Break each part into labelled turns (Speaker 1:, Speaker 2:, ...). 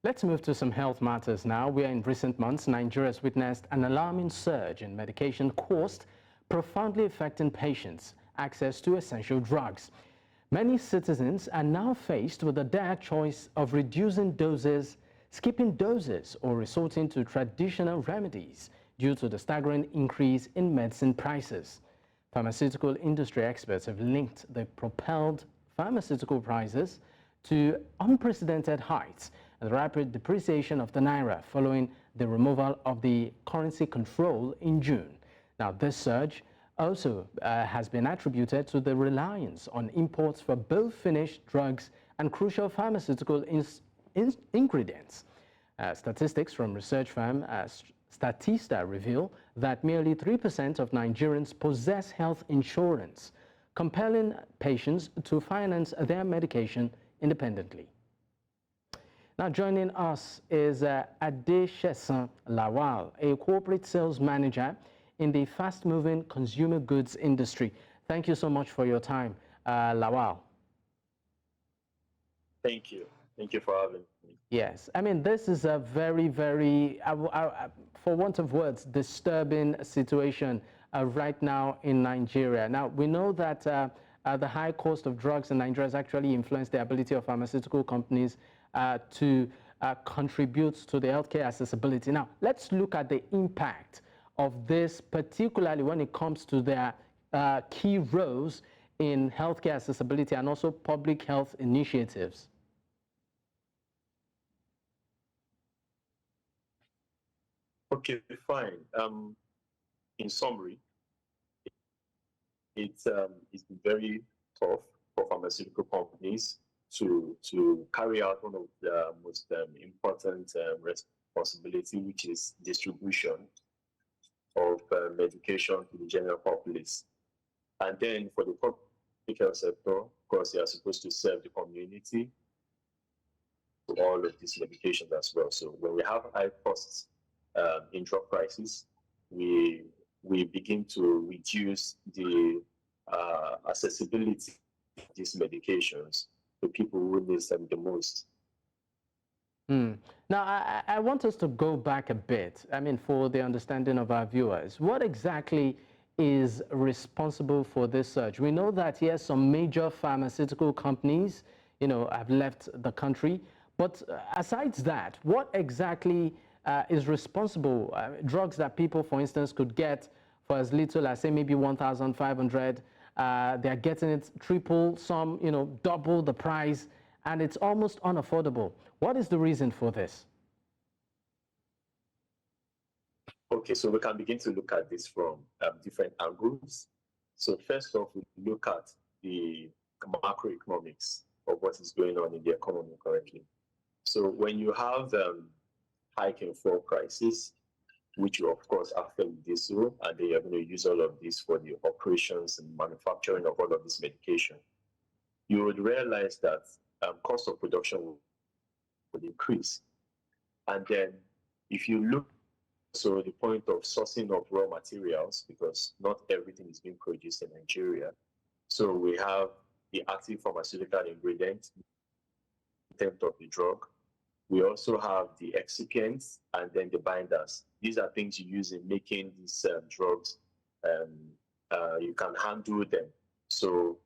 Speaker 1: Let's move to some health matters now, where in recent months, Nigeria has witnessed an alarming surge in medication cost, profoundly affecting patients' access to essential drugs. Many citizens are now faced with the dire choice of reducing doses, skipping doses, or resorting to traditional remedies due to the staggering increase in medicine prices. Pharmaceutical industry experts have linked the propelled pharmaceutical prices to unprecedented heights and the rapid depreciation of the naira following the removal of the currency control in June. Now, this surge also has been attributed to the reliance on imports for both finished drugs and crucial pharmaceutical ingredients. Statistics from research firm Statista reveal that merely 3% of Nigerians possess health insurance, compelling patients to finance their medication independently. Now, joining us is Adeshesan Lawal, a corporate sales manager in the fast-moving consumer goods industry. Thank you so much for your time, Lawal.
Speaker 2: Thank you. Thank you for having me.
Speaker 1: Yes, I mean, this is a very, very, for want of words, disturbing situation right now in Nigeria. Now, we know that the high cost of drugs in Nigeria has actually influenced the ability of pharmaceutical companies to contribute to the healthcare accessibility. Now, let's look at the impact of this, particularly when it comes to their key roles in healthcare accessibility and also public health initiatives.
Speaker 2: Okay, fine. In summary, it's been very tough for pharmaceutical companies to carry out one of the most important responsibility, which is distribution of medication to the general populace. And then for the public health sector, of course, they are supposed to serve the community with all of these medications as well. So when we have high costs in drug prices, we begin to reduce the accessibility of these medications to people who need them the most.
Speaker 1: Now, I want us to go back a bit, I mean, for the understanding of our viewers. What exactly is responsible for this surge? We know that, yes, some major pharmaceutical companies, you know, have left the country. But aside that, what exactly is responsible? Drugs that people, for instance, could get for as little as, say, maybe 1,500, they're getting it triple, some, you know, double the price, and it's almost unaffordable. What is the reason for this?
Speaker 2: Okay, so we can begin to look at this from different angles. So first off, we look at the macroeconomics of what is going on in the economy currently. So when you have hike in fuel prices, which will of course affect diesel, and they are going to use all of this for the operations and manufacturing of all of this medication, you would realize that cost of production would increase. And then if you look, so the point of sourcing of raw materials, because not everything is being produced in Nigeria. So we have the active pharmaceutical ingredient in terms of the drug. We also have the excipients and then the binders. These are things you use in making these drugs. You can handle them. So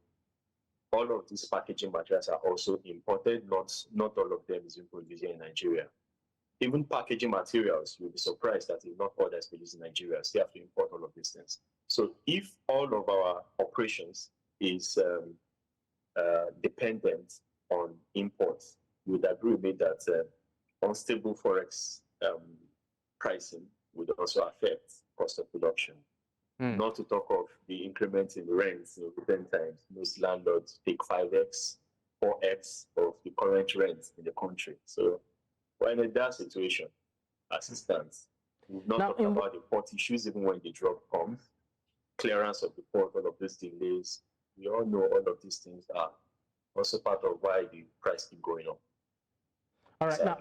Speaker 2: all of these packaging materials are also imported. Not all of them is produced in Nigeria. Even packaging materials, you'll be surprised that if not all that's produced in Nigeria, so you have to import all of these things. So if all of our operations is dependent on imports, you would agree with me that unstable forex pricing would also affect cost of production. Not to talk of the increment in rents. 10 times, most landlords take 5x, 4x of the current rent in the country. So we're in a dire situation as it stands. We've not talked about the port issues, even when the drug comes, clearance of the port, all of these delays. We all know all of these things are also part of why the price keep going up.
Speaker 1: All right.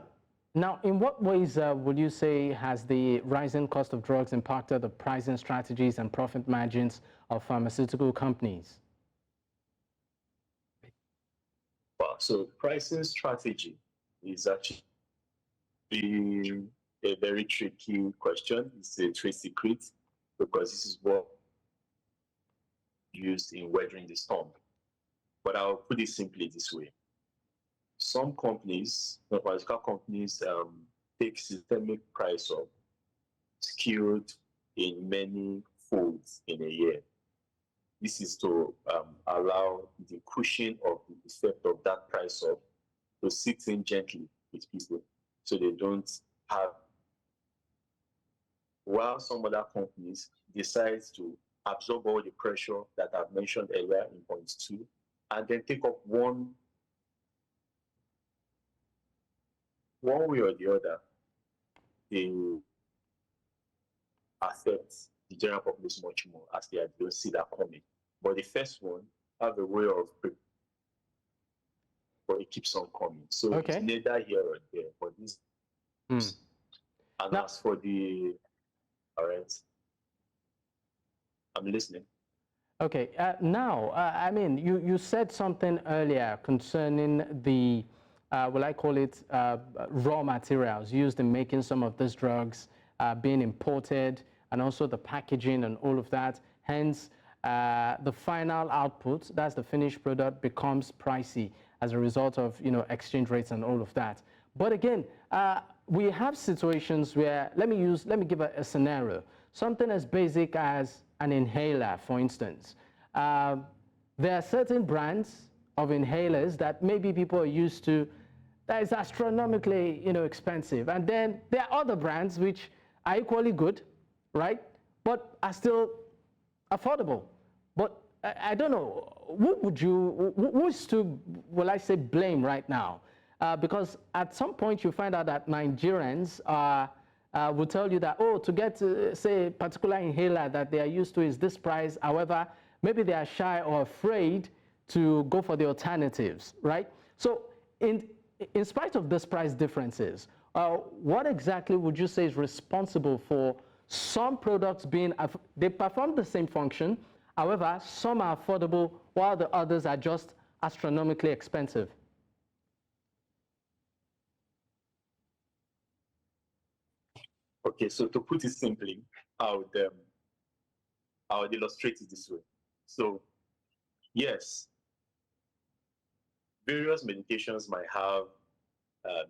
Speaker 1: Now, in what ways would you say has the rising cost of drugs impacted the pricing strategies and profit margins of pharmaceutical companies?
Speaker 2: So pricing strategy is actually a very tricky question. It's a trade secret because this is what used in weathering the storm. But I'll put it simply this way. Some companies, pharmaceutical companies, take systemic price up, skewed in many folds in a year. This is to allow the cushion of the effect of that price up to sit in gently with people so they don't have, while some other companies decide to absorb all the pressure that I've mentioned earlier in point 2 and then take up one way or the other, they affect the general populace much more as they don't see that coming. But the first one have a way of, but it keeps on coming. So it's neither here or there. But this, and now, as for the, all right, I'm listening.
Speaker 1: Okay. Now, I mean, you said something earlier concerning the, will I call it, raw materials used in making some of these drugs being imported, and also the packaging and all of that. Hence, the final output, that's the finished product, becomes pricey as a result of, you know, exchange rates and all of that. But again, we have situations where, let me give a scenario. Something as basic as an inhaler, for instance. There are certain brands of inhalers that maybe people are used to that is astronomically, you know, expensive. And then there are other brands which are equally good, right? But are still affordable. But I don't know, who is to, will I say, blame right now? Because at some point you find out that Nigerians will tell you that, oh, to get, say, a particular inhaler that they are used to is this price. However, maybe they are shy or afraid to go for the alternatives, right? So in spite of this price differences, what exactly would you say is responsible for some products being, they perform the same function, however, some are affordable while the others are just astronomically expensive?
Speaker 2: Okay, so to put it simply, I would illustrate it this way. So, yes, various medications might have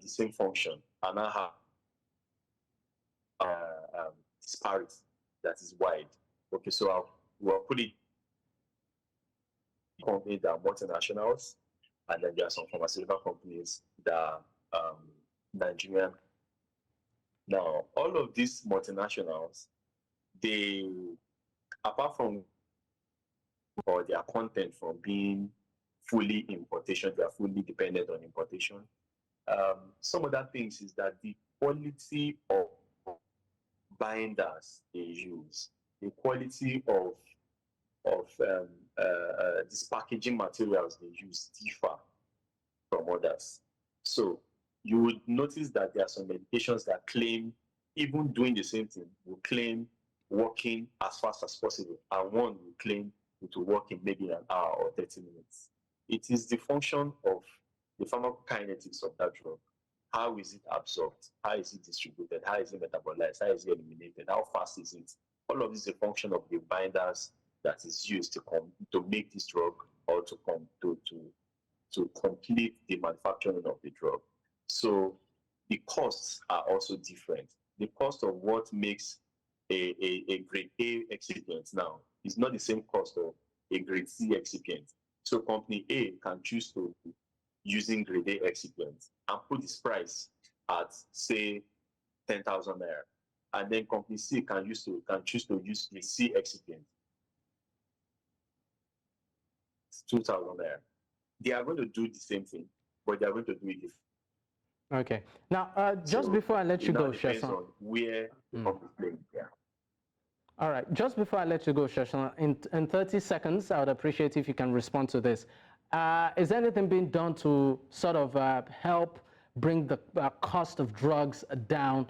Speaker 2: the same function and I have disparity that is wide. Okay, so we'll put it companies that are multinationals, and then there are some pharmaceutical companies that are Nigerian. Now, all of these multinationals, they, apart from or their content from being fully importation, they are fully dependent on importation. Some other things is that the quality of binders they use, the quality of these packaging materials they use differ from others. So you would notice that there are some medications that claim, even doing the same thing, will claim working as fast as possible, and one will claim it will work in maybe an hour or 30 minutes. It is the function of the pharmacokinetics of that drug. How is it absorbed? How is it distributed? How is it metabolized? How is it eliminated? How fast is it? All of this is a function of the binders that is used to make this drug, or to complete the manufacturing of the drug. So the costs are also different. The cost of what makes a grade A excipient now is not the same cost of a grade C excipient. So company A can choose to using grade A excipient and put this price at, say, 10,000 naira, and then company C can choose to use the C excipient, 2,000 naira. They are going to do the same thing, but they are going to do it differently.
Speaker 1: Okay. Now, just before I let you go,
Speaker 2: Sheshan, where the company playing, yeah.
Speaker 1: All right. Just before I let you go, Sheshan, in 30 seconds, I would appreciate if you can respond to this. Is anything being done to sort of help bring the cost of drugs down,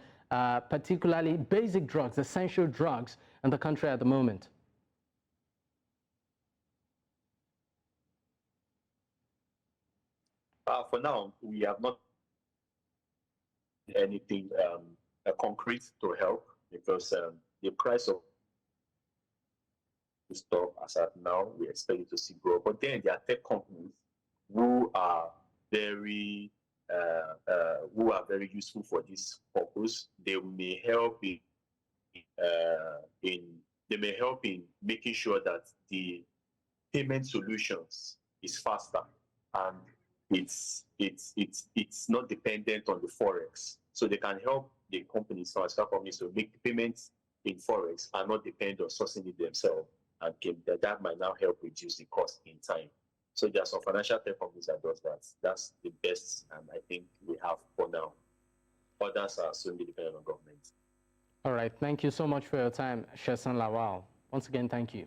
Speaker 1: particularly basic drugs, essential drugs in the country at the moment?
Speaker 2: For now, we have not anything concrete to help, because the price of stuff as at now, we expect it to see grow. But then there are tech companies who are very useful for this purpose. They may help in making sure that the payment solutions is faster, and it's not dependent on the forex. So they can help the companies, pharmaceutical companies, to make the payments in forex and not depend on sourcing it themselves, and that might now help reduce the cost in time. So there are some financial tech companies that does that. That's the best, and I think we have for now. Others are solely dependent on government.
Speaker 1: All right. Thank you so much for your time, Sheson Lawal. Once again, thank you.